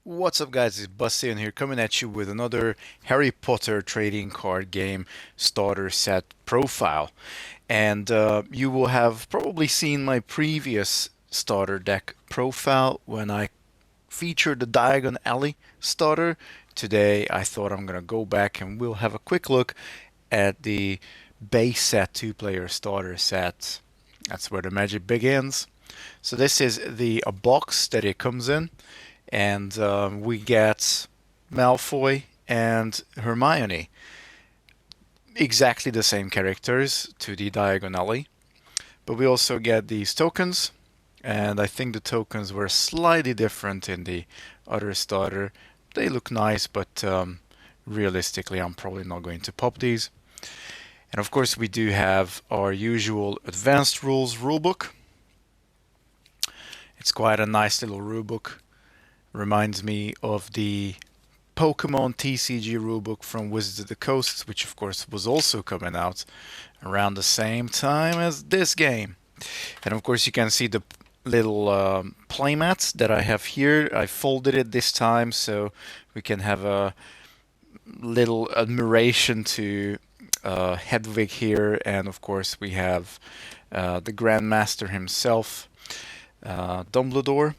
What's up guys, it's Bastian here coming at you with another Harry Potter trading card game starter set profile. And you will have probably seen my previous starter deck profile when I featured the Diagon Alley starter. Today I thought I'm gonna go back and we'll have a quick look at the base set two-player starter set. That's where the magic begins. So this is the a box that it comes in, and we get Malfoy and Hermione, exactly the same characters to the diagonally, but we also get these tokens, and I think the tokens were slightly different in the other starter. They look nice, but realistically, I'm probably not going to pop these. And of course, we do have our usual advanced rules rulebook. It's quite a nice little rulebook. Reminds me of the Pokemon TCG rulebook from Wizards of the Coast, which of course was also coming out around the same time as this game. And of course you can see the little playmats that I have here. I folded it this time so we can have a little admiration to Hedwig here, and of course we have the Grandmaster himself, Dumbledore.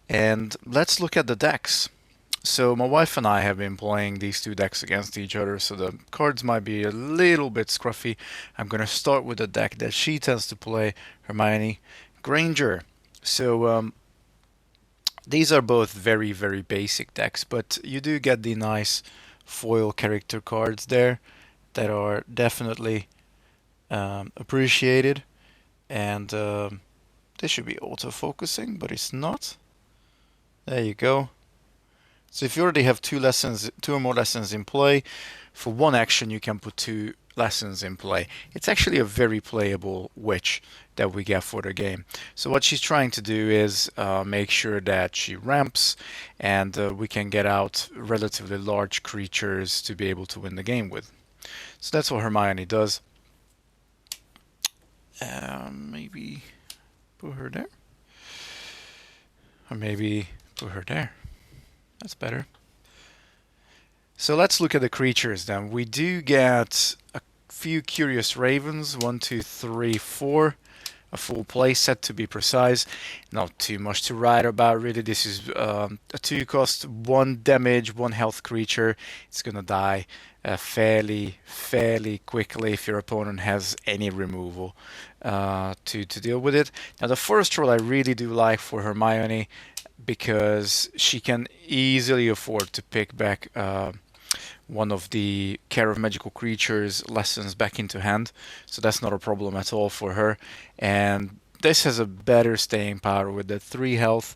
And let's look at the decks. So my wife and I have been playing these two decks against each other, so the cards might be a little bit scruffy. I'm going to start with the deck that she tends to play, Hermione Granger. So these are both very, very basic decks, but you do get the nice foil character cards there that are definitely appreciated. And this should be auto-focusing, but it's not. There you go. So if you already have two or more lessons in play, for one action you can put two lessons in play. It's actually a very playable witch that we get for the game. So what she's trying to do is make sure that she ramps, and we can get out relatively large creatures to be able to win the game with. So that's what Hermione does. Maybe put her there. Or maybe put her there. That's better. So let's look at the creatures then. We do get a few Curious Ravens, 1, 2, 3, 4. A full play set to be precise. Not too much to write about really. This is a 2 cost, 1 damage, 1 health creature. It's gonna die fairly quickly if your opponent has any removal to deal with it. Now the first roll I really do like for Hermione, because she can easily afford to pick back one of the Care of Magical Creatures lessons back into hand, so that's not a problem at all for her. And this has a better staying power with the 3 health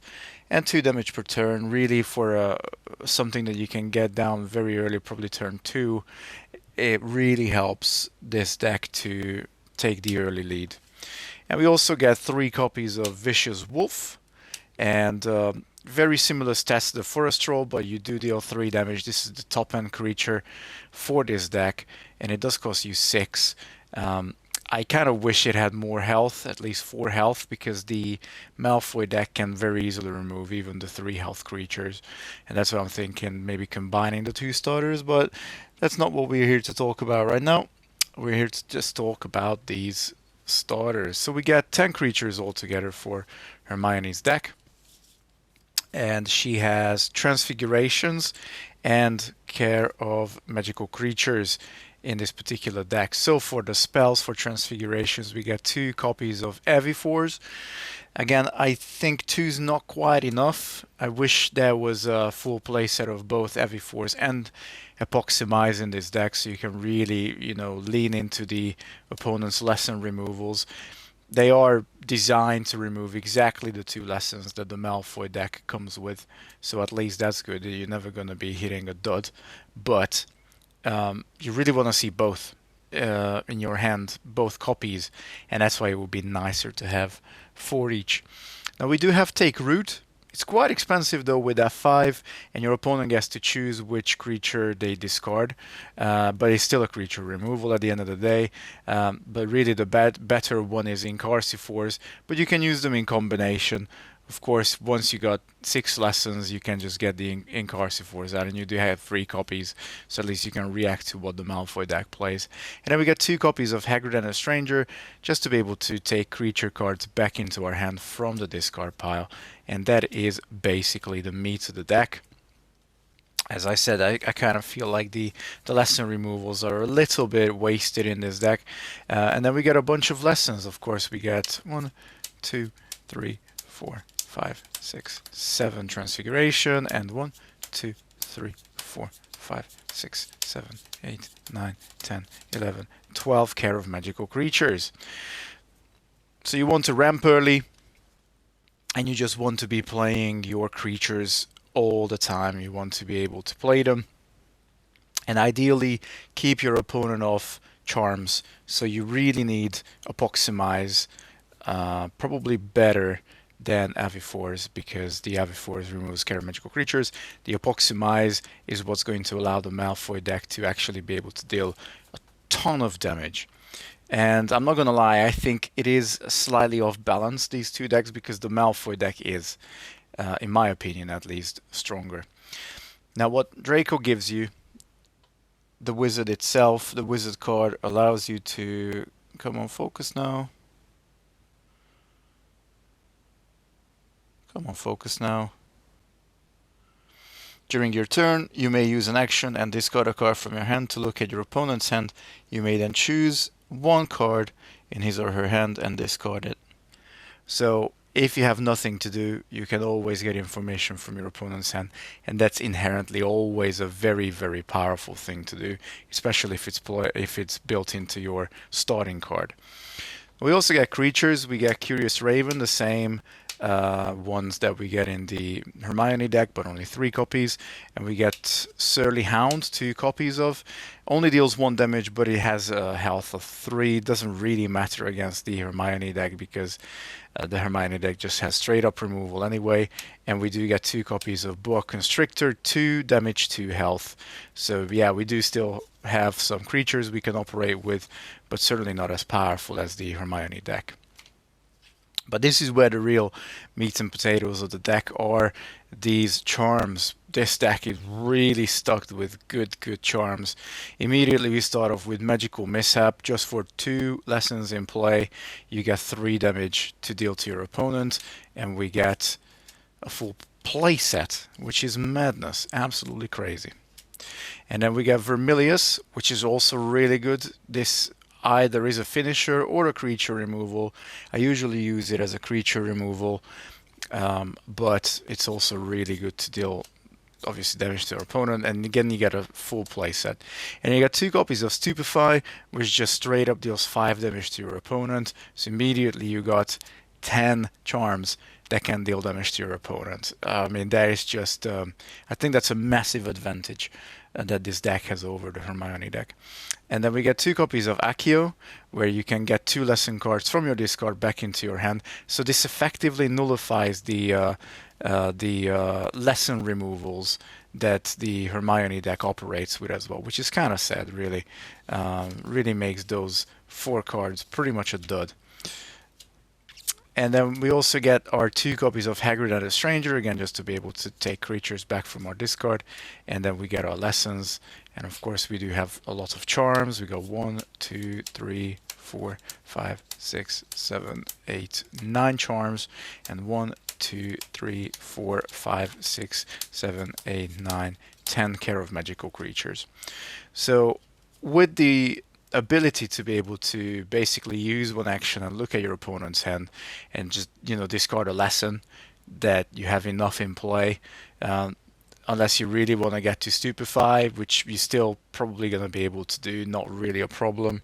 and 2 damage per turn, really for something that you can get down very early, probably turn 2. It really helps this deck to take the early lead. And we also get 3 copies of Vicious Wolf, and very similar stats to the Forest Troll, but you do deal 3 damage. This is the top end creature for this deck, and it does cost you 6. I kind of wish it had more health, at least 4 health, because the Malfoy deck can very easily remove even the 3 health creatures, and that's what I'm thinking, maybe combining the 2 starters, but that's not what we're here to talk about right now. We're here to just talk about these starters. So we get 10 creatures altogether for Hermione's deck, and she has Transfigurations and Care of Magical Creatures in this particular deck. So for the spells for Transfigurations, we get 2 copies of Evifors. Again, I think 2 is not quite enough. I wish there was a full playset of both Evifors and Epoxymize in this deck, so you can really, lean into the opponent's lesson removals. They are designed to remove exactly the 2 lessons that the Malfoy deck comes with, so at least that's good. You're never going to be hitting a dud, but you really want to see both in your hand, both copies, and that's why it would be nicer to have 4 each. Now we do have Take Root. It's quite expensive though with F5, and your opponent gets to choose which creature they discard, but it's still a creature removal at the end of the day. But really the better one is Incarcifores, but you can use them in combination Of course, once you got 6 lessons, you can just get the Incarcifores out, and you do have 3 copies, so at least you can react to what the Malfoy deck plays. And then we get 2 copies of Hagrid and a Stranger, just to be able to take creature cards back into our hand from the discard pile, and that is basically the meat of the deck. As I said, I kind of feel like the lesson removals are a little bit wasted in this deck. And then we get a bunch of lessons. Of course, we get 1, 2, 3, 4, 5, 6, 7 Transfiguration, and 1, 2, 3, 4, 5, 6, 7, 8, 9, 10, 11, 12 Care of Magical Creatures. So you want to ramp early, and you just want to be playing your creatures all the time. You want to be able to play them, and ideally keep your opponent off charms. So you really need Apoximize, probably better than Avifors, because the Avifors removes Care of Magical Creatures. The Apoximize is what's going to allow the Malfoy deck to actually be able to deal a ton of damage. And I'm not gonna lie, I think it is slightly off balance, these 2 decks, because the Malfoy deck is, in my opinion at least, stronger. Now what Draco gives you, the wizard itself, the wizard card allows you to, come on, focus now. Come on, focus now. During your turn, you may use an action and discard a card from your hand to look at your opponent's hand. You may then choose 1 card in his or her hand and discard it. So if you have nothing to do, you can always get information from your opponent's hand, and that's inherently always a very, very powerful thing to do, especially if it's built into your starting card. We also get creatures. We get Curious Raven, the same ones that we get in the Hermione deck, but only 3 copies. And we get Surly Hound, 2 copies of. Only deals 1 damage, but it has a health of 3. Doesn't really matter against the Hermione deck, because the Hermione deck just has straight up removal anyway. And we do get 2 copies of Boa Constrictor, 2 damage, 2 health. So yeah, we do still have some creatures we can operate with, but certainly not as powerful as the Hermione deck. But this is where the real meat and potatoes of the deck are, these charms. This deck is really stocked with good charms. Immediately we start off with Magical Mishap. Just for 2 lessons in play, you get 3 damage to deal to your opponent, and we get a full play set, which is madness, absolutely crazy. And then we get Vermilius, which is also really good. This either is a finisher or a creature removal. I usually use it as a creature removal, but it's also really good to deal, obviously, damage to our opponent. And again, you get a full play set. And you get 2 copies of Stupefy, which just straight up deals 5 damage to your opponent. So immediately you got 10 charms that can deal damage to your opponent. I mean, that is just, I think that's a massive advantage that this deck has over the Hermione deck. And then we get 2 copies of Accio, where you can get 2 lesson cards from your discard back into your hand. So this effectively nullifies the lesson removals that the Hermione deck operates with as well, which is kind of sad, really. Really makes those 4 cards pretty much a dud. And then we also get our 2 copies of Hagrid and a Stranger, again, just to be able to take creatures back from our discard. And then we get our lessons. And of course, we do have a lot of charms. We got 1, 2, 3, 4, 5, 6, 7, 8, 9 charms. And 1, 2, 3, 4, 5, 6, 7, 8, 9, 10 Care of Magical Creatures. So with the ability to be able to basically use 1 action and look at your opponent's hand and just, discard a lesson that you have enough in play, unless you really want to get to Stupefy, which you're still probably going to be able to do, not really a problem.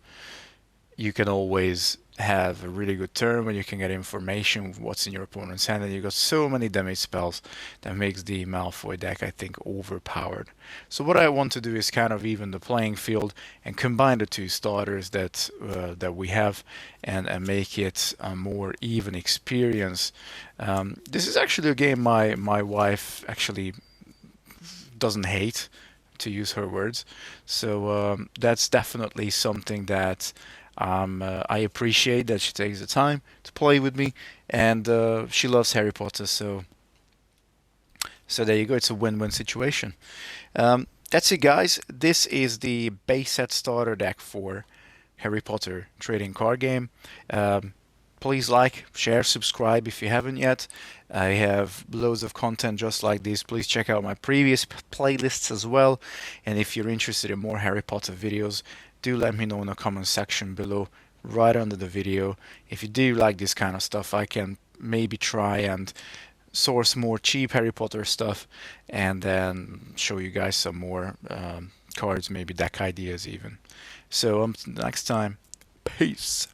You can always have a really good turn when you can get information of what's in your opponent's hand, and you got so many damage spells that makes the Malfoy deck, I think, overpowered. So what I want to do is kind of even the playing field and combine the 2 starters that we have, and make it a more even experience. This is actually a game my wife actually doesn't hate, to use her words. So that's definitely something that I appreciate that she takes the time to play with me, and she loves Harry Potter. So there you go. It's a win-win situation. That's it, guys. This is the base set starter deck for Harry Potter trading card game. Um, Please like, share, subscribe if you haven't yet. I have loads of content just like this. Please check out my previous playlists as well. And if you're interested in more Harry Potter videos, do let me know in the comment section below, right under the video. If you do like this kind of stuff, I can maybe try and source more cheap Harry Potter stuff and then show you guys some more cards, maybe deck ideas even. So next time, peace.